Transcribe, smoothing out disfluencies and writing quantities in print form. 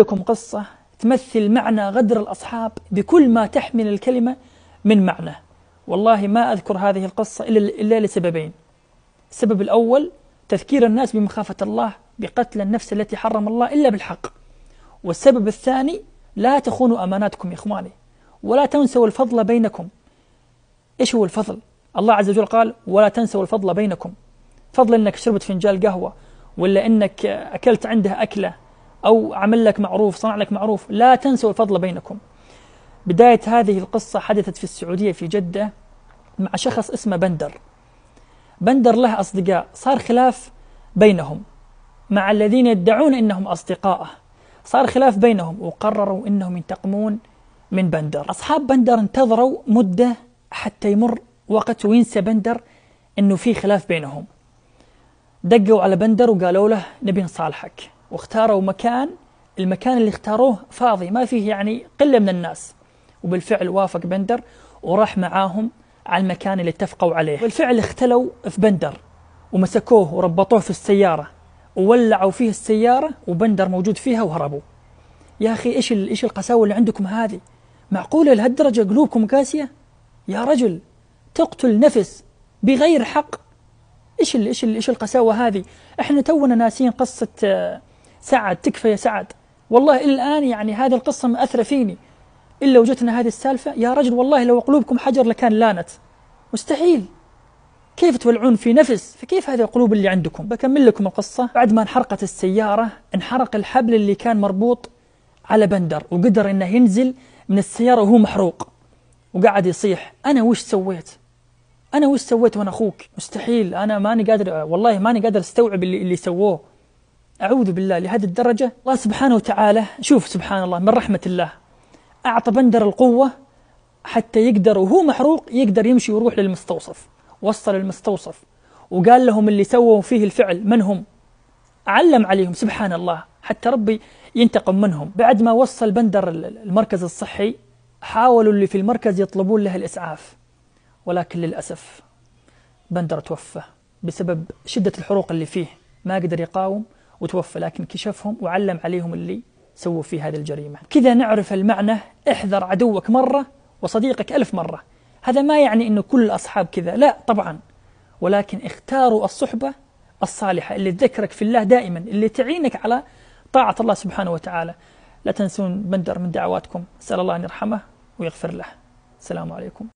لكم قصة تمثل معنى غدر الأصحاب بكل ما تحمل الكلمة من معنى. والله ما أذكر هذه القصة إلا لسببين. السبب الأول تذكير الناس بمخافة الله بقتل النفس التي حرم الله إلا بالحق. والسبب الثاني لا تخونوا أماناتكم يا إخواني، ولا تنسوا الفضل بينكم. إيش هو الفضل؟ الله عز وجل قال ولا تنسوا الفضل بينكم. فضل إنك شربت فنجان قهوة، ولا إنك أكلت عنده أكلة، أو عمل لك معروف، صنع لك معروف، لا تنسوا الفضل بينكم. بداية هذه القصة حدثت في السعودية في جدة مع شخص اسمه بندر له أصدقاء، صار خلاف بينهم مع الذين يدعون إنهم أصدقائه، صار خلاف بينهم وقرروا إنهم ينتقمون من بندر. أصحاب بندر انتظروا مدة حتى يمر وقت وينسى بندر إنه في خلاف بينهم. دقوا على بندر وقالوا له نبي نصالحك، واختاروا المكان اللي اختاروه فاضي ما فيه يعني قلة من الناس. وبالفعل وافق بندر وراح معاهم على المكان اللي اتفقوا عليه. بالفعل اختلوا في بندر ومسكوه وربطوه في السيارة وولعوا فيه السيارة، وبندر موجود فيها وهربوا. يا أخي إيش القساوة اللي عندكم هذه؟ معقولة لهالدرجة قلوبكم قاسية؟ يا رجل تقتل نفس بغير حق، إيش القساوة هذه؟ إحنا تونا ناسين قصة سعد، تكفى يا سعد. والله إلى الآن يعني هذه القصة مأثرة فيني، إلا وجدتنا هذه السالفة يا رجل والله لو قلوبكم حجر لكان لانت. مستحيل، كيف تولعون في نفس؟ فكيف هذه القلوب اللي عندكم؟ بكمل لكم القصة. بعد ما انحرقت السيارة انحرق الحبل اللي كان مربوط على بندر، وقدر إنه ينزل من السيارة وهو محروق، وقعد يصيح أنا وش سويت وأنا أخوك؟ مستحيل، أنا ماني قادر، والله ماني قادر استوعب اللي سووه. أعوذ بالله لهذه الدرجة. الله سبحانه وتعالى، شوف سبحان الله من رحمة الله، أعطى بندر القوة حتى يقدر وهو محروق يقدر يمشي ويروح للمستوصف. وصل المستوصف وقال لهم اللي سووا فيه الفعل من هم، علم عليهم سبحان الله حتى ربي ينتقم منهم. بعد ما وصل بندر المركز الصحي، حاولوا اللي في المركز يطلبون له الإسعاف، ولكن للأسف بندر توفى بسبب شدة الحروق اللي فيه، ما قدر يقاوم وتوفى. لكن كشفهم وعلم عليهم اللي سووا فيه هذه الجريمة. كذا نعرف المعنى: احذر عدوك مرة وصديقك 1000 مرة. هذا ما يعني أنه كل الأصحاب كذا، لا طبعا، ولكن اختاروا الصحبة الصالحة اللي تذكرك في الله دائما، اللي تعينك على طاعة الله سبحانه وتعالى. لا تنسون بندر من دعواتكم، أسأل الله أن يرحمه ويغفر له. السلام عليكم.